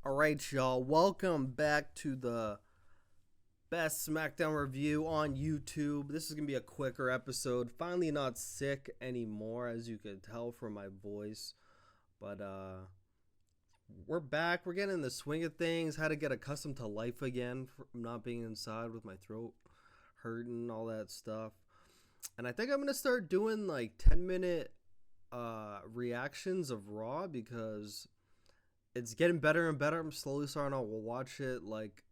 All right, y'all. Welcome back to the best SmackDown review on YouTube. This is going to be a quicker episode. Finally not sick anymore, as you could tell from my voice. But we're back. We're getting in the swing of things. How to get accustomed to life again from not being inside with my throat hurting, all that stuff. And I think I'm going to start doing like 10-minute reactions of Raw because it's getting better and better. I'm slowly starting to watch it like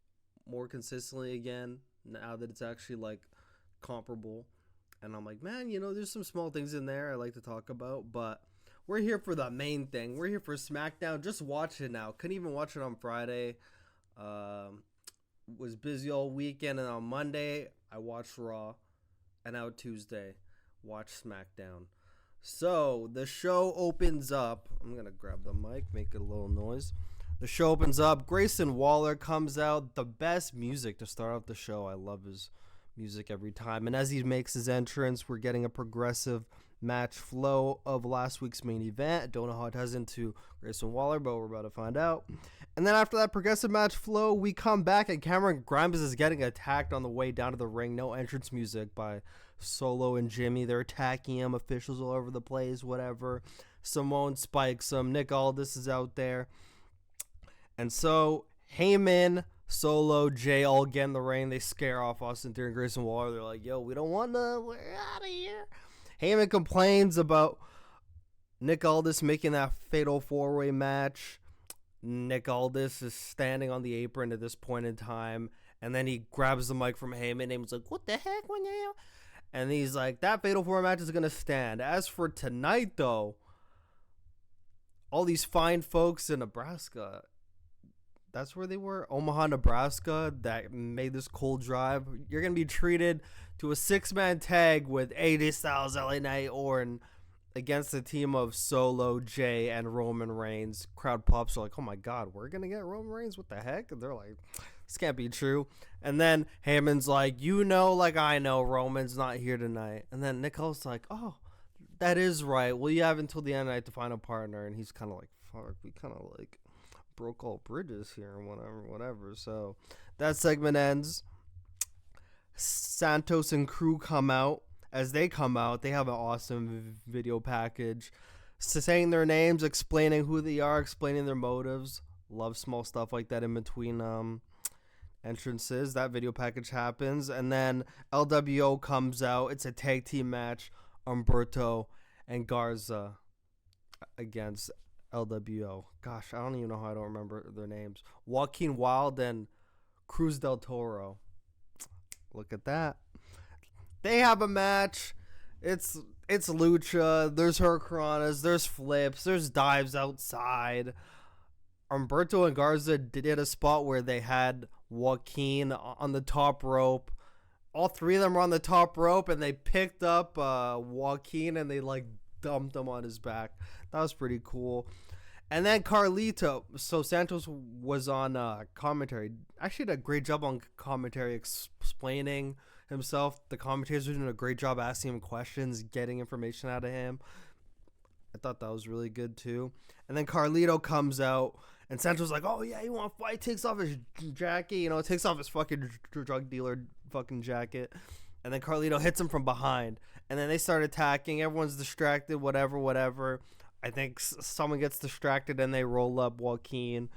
more consistently again now that it's actually like comparable. And I'm like, man, there's some small things in there I like to talk about, but we're here for the main thing. We're here for SmackDown. Just watch it now. Couldn't even watch it on Friday. Was busy all weekend, and on Monday I watched Raw, and now Tuesday watch SmackDown. So the show opens up. I'm gonna grab the mic, make it a little noise. The show opens up. Grayson Waller comes out. The best music to start off the show. I love his music every time. And as he makes his entrance, we're getting a progressive match flow of last week's main event. Don't know how it ties into Grayson Waller, but we're about to find out. And then after that progressive match flow, we come back and Cameron Grimes is getting attacked on the way down to the ring. No entrance music by Solo and Jimmy. They're attacking him. Officials all over the place, whatever. Simone spikes him. Nick Aldis is out there. And so Heyman, Solo, Jay all get in the ring. They scare off Austin Theory and Grayson Waller. They're like, yo, we don't want to. We're out of here. Heyman complains about Nick Aldis making that fatal four-way match. Nick Aldis is standing on the apron at this point in time. And then he grabs the mic from Heyman. Heyman's like, what the heck? And he's like, that fatal four-way match is going to stand. As for tonight, though, all these fine folks in Nebraska, that's where they were, Omaha, Nebraska, that made this cold drive. You're going to be treated to a 6-man tag with AJ Styles, LA Knight, Orton against the team of Solo, Jay, and Roman Reigns. Crowd pops are like, oh my God, we're going to get Roman Reigns? What the heck? And they're like, this can't be true. And then Heyman's like, like I know, Roman's not here tonight. And then Nicole's like, oh, that is right. Well, you have until the end of the night to find a partner. And he's kind of like, fuck, we kind of like broke all bridges here and whatever. So that segment ends. Santos and crew come out. As they come out, they have an awesome video package saying their names, explaining who they are, explaining their motives. Love small stuff like that in between entrances. That video package happens, and then LWO comes out. It's a tag team match. Humberto and Garza against LWO. Gosh, I don't even know how I don't remember their names. Joaquin Wilde and Cruz del Toro. Look at that. They have a match. It's lucha. There's hurricanranas. There's flips. There's dives outside. Humberto and Garza did a spot where they had Joaquin on the top rope. All three of them were on the top rope, and they picked up Joaquin and they like dumped him on his back. That was pretty cool. And then Carlito. So Santos was on commentary. Actually did a great job on commentary explaining himself. The commentators were doing a great job asking him questions, getting information out of him. I thought that was really good too. And then Carlito comes out, and Santos like, oh yeah, you want to fight? Takes off his jacket, takes off his fucking drug dealer fucking jacket. And then Carlito hits him from behind. And then they start attacking. Everyone's distracted, whatever. I think someone gets distracted and they roll up Joaquin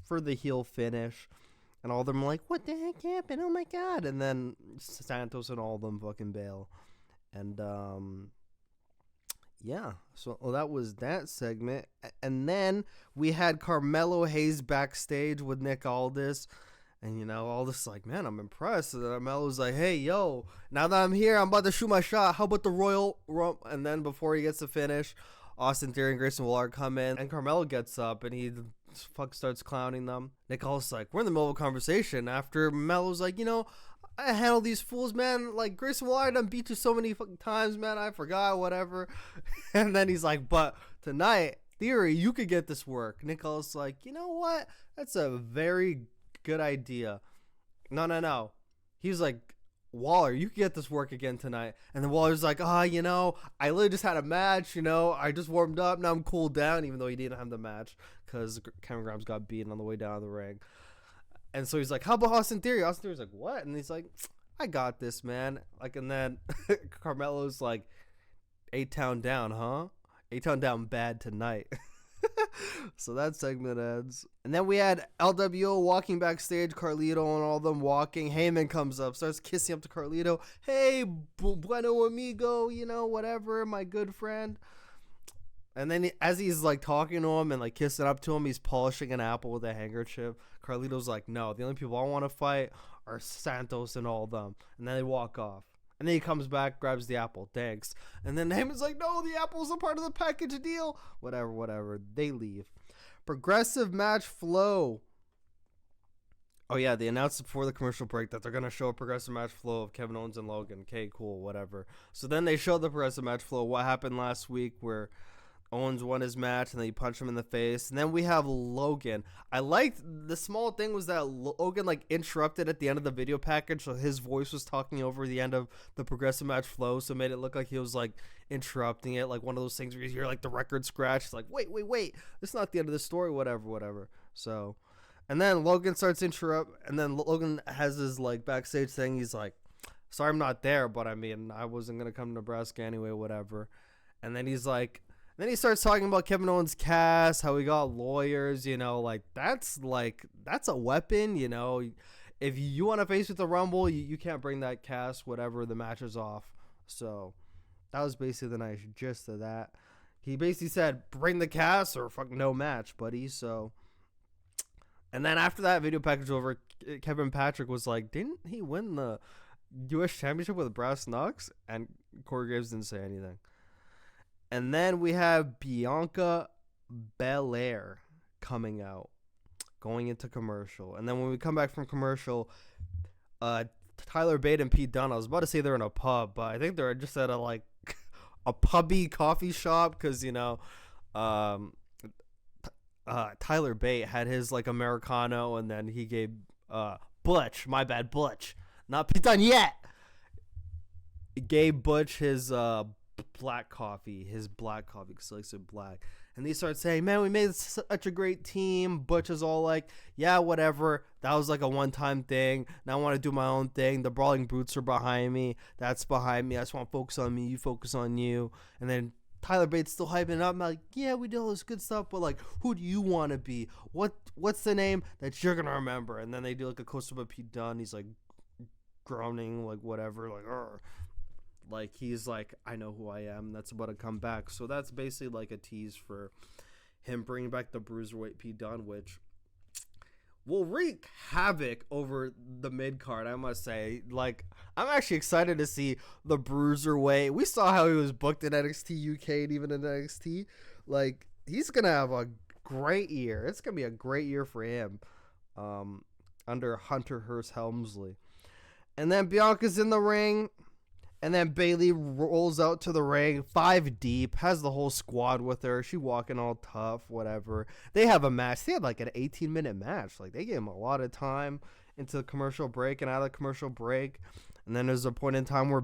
for the heel finish. And all of them are like, what the heck happened? Oh my God. And then Santos and all of them fucking bail. And yeah. So that was that segment. And then we had Carmelo Hayes backstage with Nick Aldis. And, Aldis like, man, I'm impressed. And Carmelo's like, hey, yo, now that I'm here, I'm about to shoot my shot. How about the Royal Rumble? And then before he gets to finish, Austin Theory and Grayson Waller come in. And Carmelo gets up and he starts clowning them. Nick Aldis like, we're in the middle of a conversation. After Melo's like, I handle these fools, man. Like, Grayson Waller done beat you so many fucking times, man. I forgot, whatever. And then he's like, but tonight, Theory, you could get this work. Nick Aldis like, you know what? That's a very good idea. No. He was like, Waller, you can get this work again tonight. And then Waller's like, I literally just had a match, I just warmed up, now I'm cooled down, even though he didn't have the match because Cameron Grimes got beaten on the way down the ring. And so he's like, how about Austin Theory? Austin Theory's like, what? And he's like, I got this, man. Like, and then Carmelo's like, A-Town down, huh? A-Town down bad tonight. So that segment ends. And then we had LWO walking backstage, Carlito and all of them walking. Heyman comes up, starts kissing up to Carlito. Hey, bueno amigo, whatever, my good friend. And then as he's like talking to him and like kissing up to him, he's polishing an apple with a handkerchief. Carlito's like, no, the only people I want to fight are Santos and all of them. And then they walk off. And then he comes back, grabs the apple. Thanks. And then Heyman's like, no, the apple's a part of the package deal. Whatever. They leave. Progressive match flow. Oh, yeah, they announced before the commercial break that they're going to show a progressive match flow of Kevin Owens and Logan. Okay, cool, whatever. So then they showed the progressive match flow. What happened last week where Owens won his match, and then he punched him in the face. And then we have Logan. I liked the small thing was that Logan, like, interrupted at the end of the video package, so his voice was talking over the end of the progressive match flow, so it made it look like he was, like, interrupting it, like one of those things where you hear, like, the record scratch. It's like, wait, this is not the end of the story, whatever. So, and then Logan starts and then Logan has his, like, backstage thing. He's like, sorry I'm not there, but, I mean, I wasn't going to come to Nebraska anyway, whatever. And then he's like, then he starts talking about Kevin Owens' cast, how he got lawyers, that's a weapon, If you want to face with the Rumble, you can't bring that cast, whatever, the match is off. So that was basically the nice gist of that. He basically said, bring the cast or fuck no match, buddy. So, and then after that video package over, Kevin Patrick was like, didn't he win the U.S. Championship with Brass Knucks? And Corey Graves didn't say anything. And then we have Bianca Belair coming out, going into commercial. And then when we come back from commercial, Tyler Bate and Pete Dunne, I was about to say they're in a pub, but I think they're just at a pubby coffee shop because, Tyler Bate had his, like, Americano, and then he gave Butch, not Pete Dunne yet. He gave Butch his black coffee because he likes it black, and they start saying, man, we made such a great team. Butch is all like, yeah, whatever, that was like a one-time thing, now I want to do my own thing. The Brawling Brutes are behind me, that's behind me, I just want to focus on me, you focus on you. And then Tyler Bates still hyping it up. I'm like, yeah, we did all this good stuff, but like, who do you want to be? What's the name that you're gonna remember? And then they do like a close-up of Pete Dunne. He's like groaning, like whatever, like like he's like, I know who I am. That's about to come back. So that's basically like a tease for him bringing back the Bruiserweight Pete Dunne, which will wreak havoc over the mid card, I must say. Like, I'm actually excited to see the Bruiserweight. We saw how he was booked in NXT UK and even in NXT. Like, he's gonna have a great year. It's gonna be a great year for him under Hunter Hearst Helmsley. And then Bianca's in the ring. And then Bayley rolls out to the ring, 5 deep, has the whole squad with her. She walking all tough, whatever. They have a match. They had like an 18-minute match. Like, they gave him a lot of time into the commercial break and out of the commercial break. And then there's a point in time where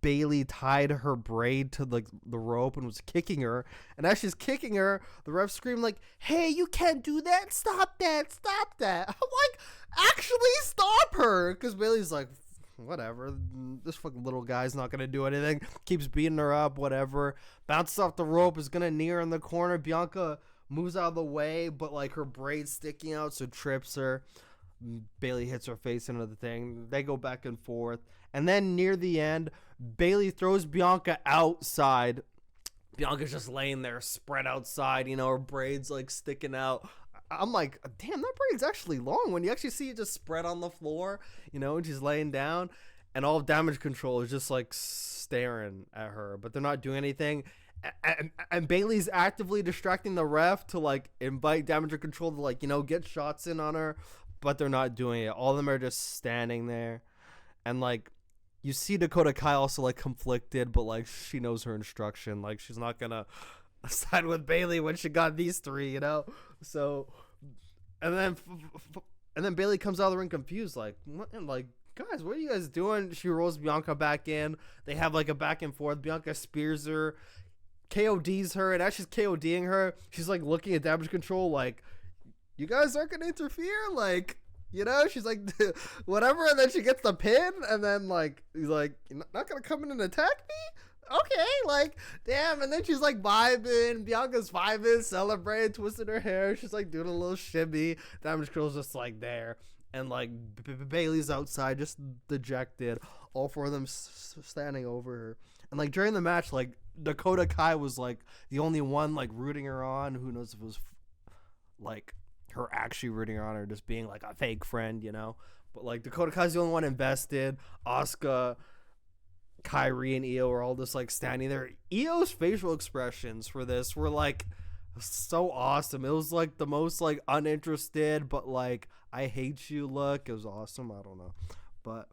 Bayley tied her braid to the rope and was kicking her. And as she's kicking her, the ref screamed like, hey, you can't do that. Stop that. I'm like, actually stop her. Because Bayley's like, whatever, this fucking little guy's not gonna do anything, keeps beating her up, whatever, bounces off the rope, is gonna knee her in the corner. Bianca moves out of the way, but like her braid's sticking out, so trips her. Bayley hits her face into the thing. They go back and forth, and then near the end, Bayley throws Bianca outside. Bianca's just laying there spread outside, her braids like sticking out. I'm like, damn, that braid's actually long. When you actually see it just spread on the floor, and she's laying down, and all of Damage Control is just like staring at her, but they're not doing anything. And Bayley's actively distracting the ref to like invite Damage Control to like, get shots in on her, but they're not doing it. All of them are just standing there. And like, you see Dakota Kai also like conflicted, but like she knows her instruction. Like, she's not gonna side with Bayley when she got these three, So, and then Bayley comes out of the ring confused, like, what? And like, guys, what are you guys doing? She rolls Bianca back in. They have like a back and forth. Bianca spears her, KODs her, and as she's KODing her, she's like looking at Damage Control like, you guys aren't gonna interfere, like, you know, she's like, whatever, and then she gets the pin, and then like, he's like, you're not gonna come in and attack me? Okay, like, damn, and then she's like vibing, Bianca's vibing, celebrating, twisting her hair, she's like doing a little shimmy, Damage Control's just like there, and like, Bayley's outside, just dejected, all four of them standing over her, and like, during the match, like, Dakota Kai was like, the only one like, rooting her on, who knows if it was, like, her actually rooting her on or just being like a fake friend, you know, but like Dakota Kai's the only one invested. Asuka, Kyrie, and Io are all just like standing there. Io's facial expressions for this were like so awesome. It was like the most like uninterested but like I hate you look. It was awesome. I don't know, but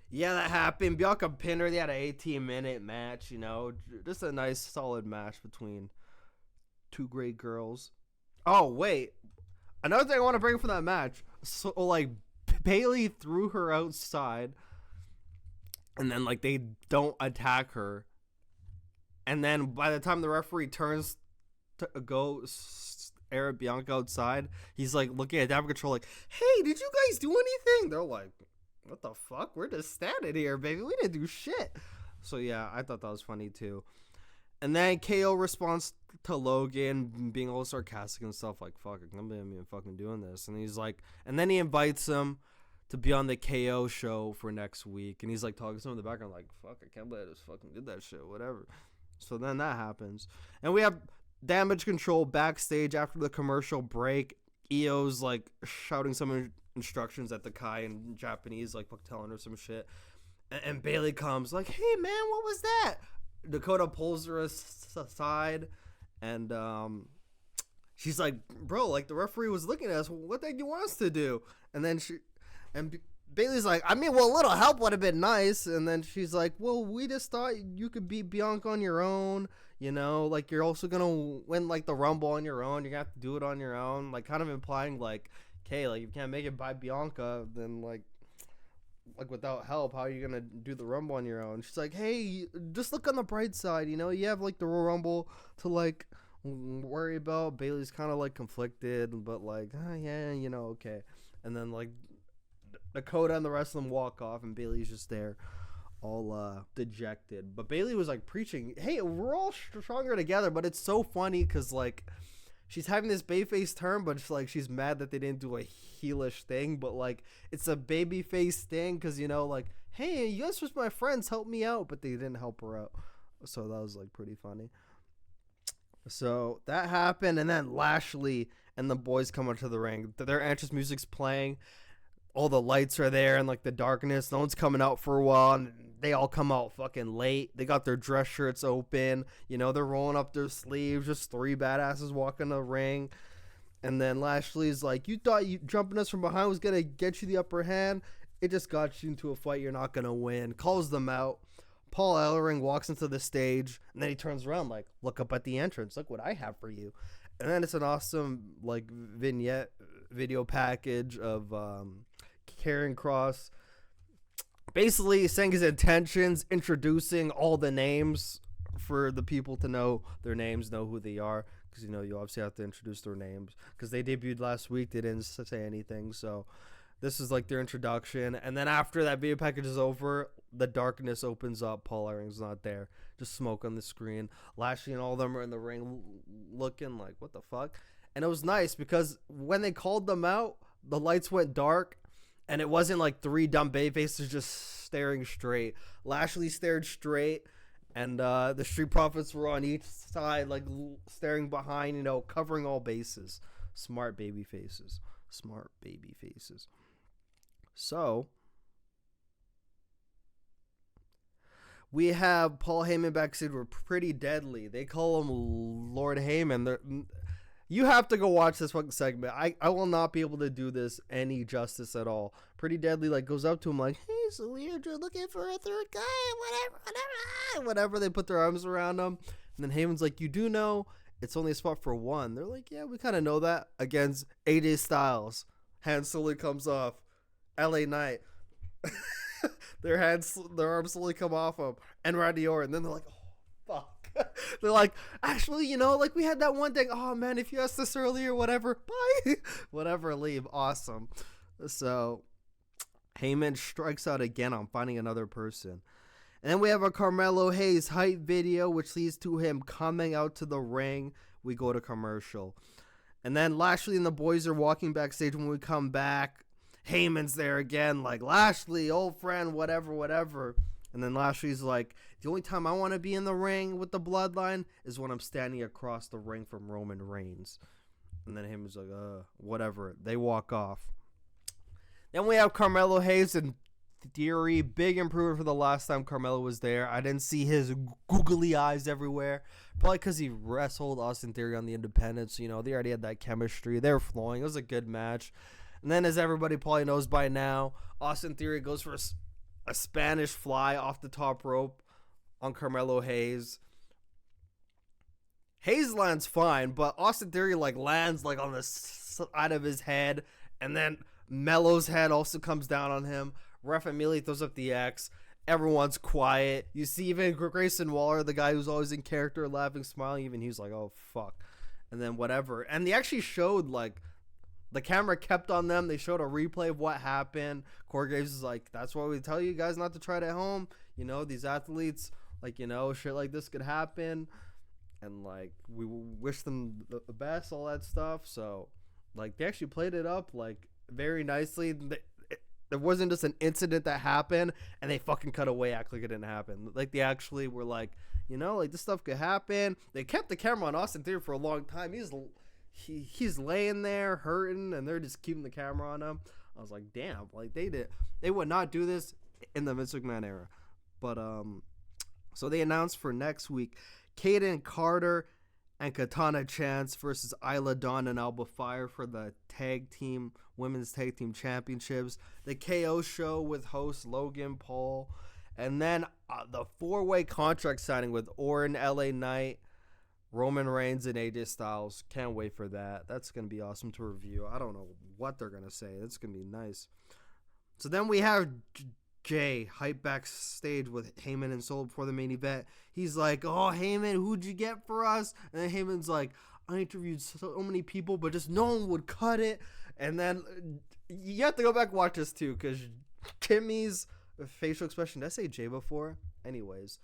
yeah, that happened. Bianca pinned her. They had an 18-minute match, you know, just a nice solid match between two great girls. Oh, wait. Another thing I want to bring from that match. So, like, Bayley threw her outside. And then, like, they don't attack her. And then by the time the referee turns to go air Bianca outside, he's, like, looking at Damage Control like, hey, did you guys do anything? They're like, what the fuck? We're just standing here, baby. We didn't do shit. So, yeah, I thought that was funny, too. And then KO responds to Logan being all sarcastic and stuff like, fuck, I can't believe I'm even fucking doing this. And he's like, and then he invites him to be on the KO show for next week. And he's like talking to him in the background like, fuck, I can't believe I just fucking did that shit, whatever. So then that happens. And we have Damage Control backstage after the commercial break. Io's like shouting some instructions at the Kai in Japanese, like telling her some shit. And Bayley comes like, hey man, what was that? Dakota pulls her aside, and she's like, bro, like, the referee was looking at us. What the heck do you want us to do? And then Bayley's like, I mean, well, a little help would have been nice. And then she's like, well, we just thought you could beat Bianca on your own. You know, like, you're also going to win, like, the Rumble on your own. You're going to have to do it on your own. Like, kind of implying, like, okay, like, if you can't make it by Bianca, then, like, without help, how are you gonna do the Rumble on your own? She's like, hey, just look on the bright side, you know, you have like the Royal Rumble to like worry about. Bayley's kind of like conflicted, but like, yeah, you know, okay. And then like Dakota and the rest of them walk off, and Bayley's just there all dejected. But Bayley was like preaching, hey, we're all stronger together. But it's so funny because like she's having this babyface turn, but it's like she's mad that they didn't do a heelish thing. But like it's a babyface thing because, you know, like, hey, you guys were my friends, help me out, but they didn't help her out. So that was like pretty funny. So that happened, and then Lashley and the boys come onto the ring. Their entrance music's playing, all the lights are there and like the darkness, no one's coming out for a while, and they all come out fucking late. They got their dress shirts open, you know, they're rolling up their sleeves, just three badasses walking the ring. And then Lashley's like, you thought you jumping us from behind was gonna get you the upper hand? It just got you into a fight you're not gonna win. Calls them out. Paul Ellering walks into the stage, and then he turns around like, look up at the entrance, look what I have for you. And then it's an awesome like vignette video package of Karrion Kross basically saying his intentions, introducing all the names for the people to know their names, know who they are, because, you know, you obviously have to introduce their names because they debuted last week. They didn't say anything, so this is like their introduction. And then after that video package is over, the darkness opens up. Paul Ellering's not there, just smoke on the screen. Lashley and all of them are in the ring looking like, what the fuck? And it was nice because when they called them out, the lights went dark, and it wasn't like three dumb babyfaces just staring straight. Lashley stared straight, and the Street Profits were on each side, like staring behind, you know, covering all bases. Smart baby faces. Smart baby faces. So we have Paul Heyman backstage. We're Pretty Deadly. They call him Lord Heyman. You have to go watch this fucking segment. I will not be able to do this any justice at all. Pretty Deadly like goes up to him like, hey, so we're looking for a third guy, whatever. They put their arms around him, and then Heyman's like, you do know it's only a spot for one. They're like, yeah, we kind of know that. Against AJ Styles, hand slowly comes off. LA Knight, their arms slowly come off him, and Randy Orton. Then they're like, oh, fuck. They're like, actually, like we had that one thing. Oh, man, if you asked this earlier, whatever. Bye. Whatever, leave. Awesome. So Heyman strikes out again on finding another person. And then we have a Carmelo Hayes hype video, which leads to him coming out to the ring. We go to commercial. And then Lashley and the boys are walking backstage. When we come back, Heyman's there again, like, Lashley, old friend, whatever. And then Lashley's like, the only time I want to be in the ring with the Bloodline is when I'm standing across the ring from Roman Reigns. And then Heyman's like, whatever. They walk off. Then we have Carmelo Hayes and Theory. Big improvement for the last time Carmelo was there. I didn't see his googly eyes everywhere. Probably because he wrestled Austin Theory on the Independents. They already had that chemistry. They were flowing. It was a good match. And then, as everybody probably knows by now, Austin Theory goes for a Spanish fly off the top rope on Carmelo Hayes. Hayes lands fine, but Austin Theory lands on the side of his head, and then Melo's head also comes down on him. Ref immediately throws up the X. Everyone's quiet. You see even Grayson Waller, the guy who's always in character, laughing, smiling. Even he's like, oh, fuck. And then whatever. And they actually showed, the camera kept on them. They showed a replay of what happened. Corey Graves is like, that's why we tell you guys not to try it at home. These athletes, shit like this could happen. And, we wish them the best, all that stuff. So, they actually played it up, very nicely. There wasn't just an incident that happened and they fucking cut away, act like it didn't happen. They actually were this stuff could happen. They kept the camera on Austin Theory for a long time. He's laying there hurting and they're just keeping the camera on him. I was like, damn, they would not do this in the Vince McMahon era. But so they announced for next week, Kaden Carter and Katana Chance versus Isla Dawn and Alba Fire for the women's tag team championships. The KO show with host Logan Paul. And then the 4-way contract signing with Orton, LA Knight, Roman Reigns, and AJ Styles. Can't wait for that. That's going to be awesome to review. I don't know what they're going to say. That's going to be nice. So then we have Jay hype backstage with Heyman and Solo before the main event. He's like, oh, Heyman, who'd you get for us? And then Heyman's like, I interviewed so many people, but just no one would cut it. And then you have to go back and watch this too, because Jimmy's facial expression. Did I say Jay before? Anyways,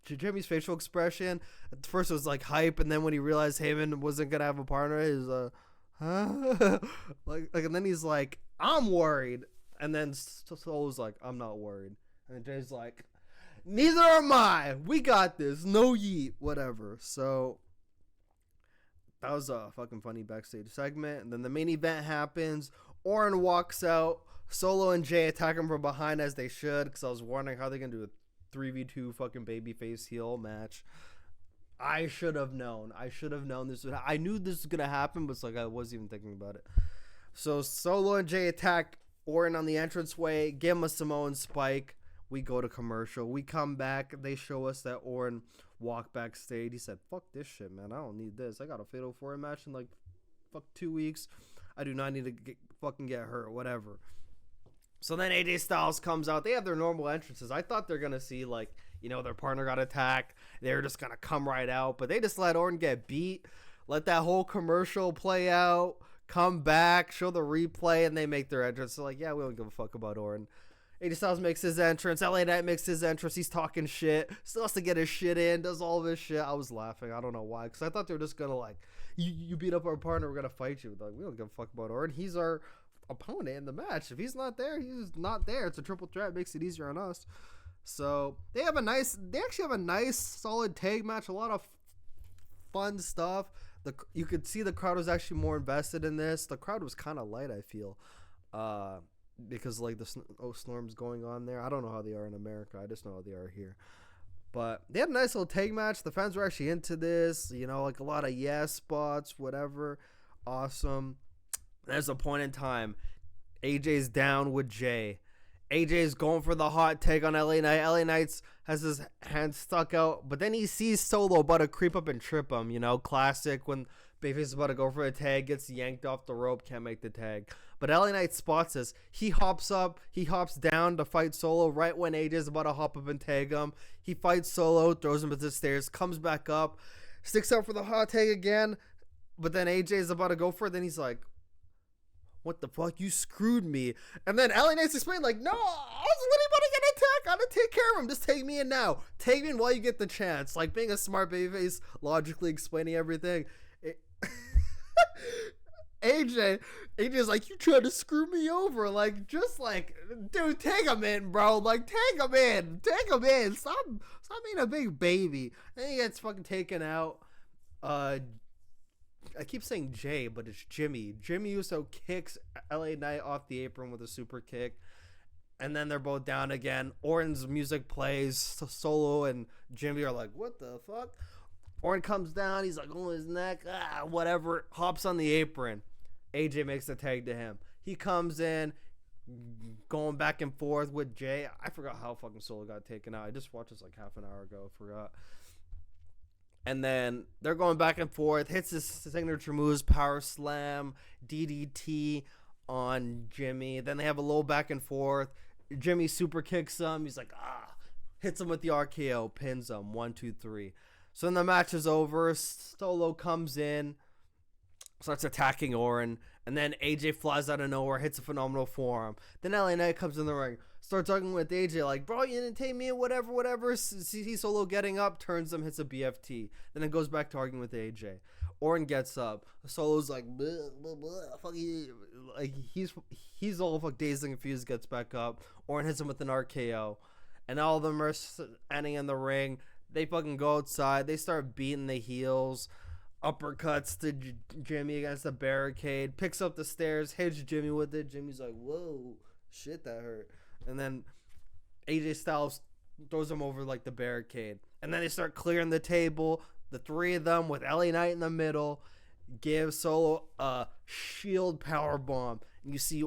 Jimmy's facial expression at first it was hype, and then when he realized Heyman wasn't gonna have a partner, he's huh? And then he's like, I'm worried. And then Solo's like, I'm not worried. And Jay's like, neither am I. We got this. No yeet. Whatever. So that was a fucking funny backstage segment. And then the main event happens. Orton walks out. Solo and Jay attack him from behind, as they should, because I was wondering how they're going to do a 3v2 fucking babyface heel match. I should have known. This I knew this was going to happen, but I wasn't even thinking about it. So Solo and Jay attack Orton on the entranceway, give him a Samoan spike. We go to commercial. We come back. They show us that Orton walked backstage. He said, fuck this shit, man. I don't need this. I got a Fatal 4 match in 2 weeks. I do not need to get hurt, whatever. So then AJ Styles comes out. They have their normal entrances. I thought they're going to see, their partner got attacked. They were just going to come right out. But they just let Orton get beat. Let that whole commercial play out. Come back, show the replay, and they make their entrance. So, yeah, we don't give a fuck about Orton. AJ Styles makes his entrance. LA Knight makes his entrance. He's talking shit. Still has to get his shit in. Does all of his shit. I was laughing. I don't know why. Because I thought they were just going to, you beat up our partner, we're going to fight you. We don't give a fuck about Orton. He's our opponent in the match. If he's not there, he's not there. It's a triple threat. It makes it easier on us. So, they actually have a nice, solid tag match. A lot of fun stuff. You could see the crowd was actually more invested in this. The crowd was kind of light, I feel, because the storms going on there. I don't know how they are in America. I just know how they are here. But they had a nice little tag match. The fans were actually into this. A lot of yes spots, whatever. Awesome. There's a point in time. AJ's down with Jay. AJ's going for the hot take on LA Knight. LA Knight has his hand stuck out, but then he sees Solo about to creep up and trip him. You know, classic when Bayface is about to go for a tag, gets yanked off the rope, can't make the tag. But LA Knight spots this. He hops up, he hops down to fight Solo right when AJ's about to hop up and tag him. He fights Solo, throws him to the stairs, comes back up, sticks out for the hot tag again. But then AJ's about to go for it. Then he's like, what the fuck? You screwed me. And then LA Knight's explained, like, no, I was literally about to get an attack. I gotta take care of him. Just take me in now. Take me in while you get the chance. Like, being a smart babyface, logically explaining everything. AJ's like, you tried to screw me over. Like, just like, dude, take him in, bro. Like, take him in. Take him in. Stop being a big baby. Then he gets fucking taken out. I keep saying Jay, but it's Jimmy. Jimmy Uso kicks LA Knight off the apron with a super kick. And then they're both down again. Orton's music plays. Solo and Jimmy are like, what the fuck? Orton comes down. He's like, oh, his neck. Whatever. Hops on the apron. AJ makes the tag to him. He comes in, going back and forth with Jay. I forgot how fucking Solo got taken out. I just watched this like half an hour ago. Forgot. And then they're going back and forth. Hits his signature moves, power slam, DDT on Jimmy. Then they have a little back and forth. Jimmy super kicks him. He's like, hits him with the RKO, pins him. 1, 2, 3. So then the match is over. Solo comes in, starts attacking Orton. And then AJ flies out of nowhere, hits a phenomenal forearm. Then LA Knight comes in the ring. Starts talking with AJ like, bro, you didn't take me in, whatever. See Solo getting up, turns him, hits a BFT. Then it goes back to arguing with AJ. Orton gets up. Solo's like, bleh, bleh, bleh, fuck you. Like he's all fuck dazed and confused, gets back up. Orton hits him with an RKO. And all of them are standing in the ring. They fucking go outside. They start beating the heels. Uppercuts to Jimmy against the barricade. Picks up the stairs, hits Jimmy with it. Jimmy's like, whoa, shit, that hurt. And then AJ Styles throws him over like the barricade. And then they start clearing the table. The threy of them with LA Knight in the middle give Solo a shield power bomb. And you see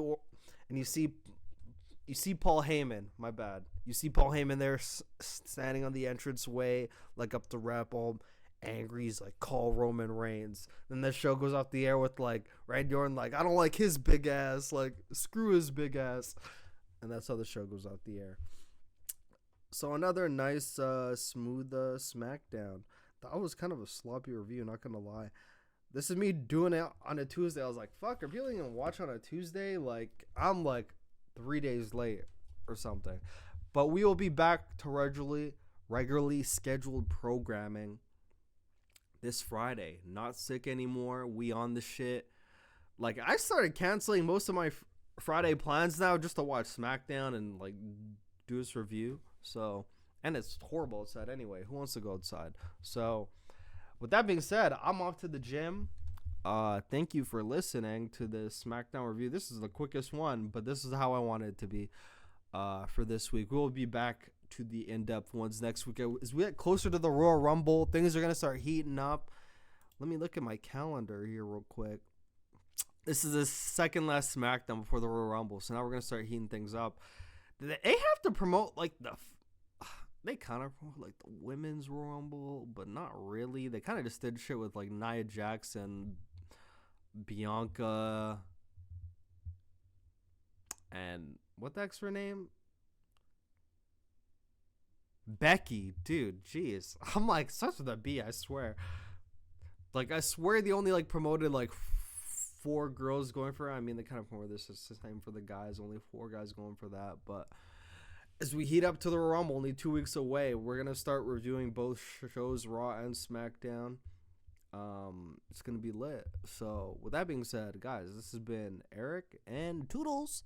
Paul Heyman. My bad. You see Paul Heyman there standing on the entranceway, like up the rep, all angry. He's like, call Roman Reigns. Then the show goes off the air with like Randy Orton like, I don't like his big ass. Like, screw his big ass. And that's how the show goes off the air. So another nice, smooth SmackDown. That was kind of a sloppy review, not gonna lie. This is me doing it on a Tuesday. I was like, fuck, are people even watch on a Tuesday? Like, I'm like 3 days late or something. But we will be back to regularly scheduled programming this Friday. Not sick anymore. We on the shit. Like, I started canceling most of my Friday plans now just to watch SmackDown and like do this review. So, and it's horrible outside anyway. Who wants to go outside? So, with that being said, I'm off to the gym. Thank you for listening to this SmackDown review. This is the quickest one, but this is how I want it to be for this week. We will be back to the in-depth ones next week. As we get closer to the Royal Rumble, things are going to start heating up. Let me look at my calendar here real quick. This is the second last SmackDown before the Royal Rumble, so now we're going to start heating things up. They have to promote, like, they kind of promote, like, the Women's Royal Rumble, but not really. They kind of just did shit with, like, Nia Jax and Bianca and what the heck's her name? Becky. Dude, jeez. I'm like, starts with a B, I swear. Like, I swear they only, like, promoted, like, 4 girls going for it. I mean, they kind of promoted this. It's the same for the guys. Only 4 guys going for that. But as we heat up to the Rumble, only 2 weeks away, we're going to start reviewing both shows, Raw and SmackDown. It's going to be lit. So, with that being said, guys, this has been Eric, and toodles.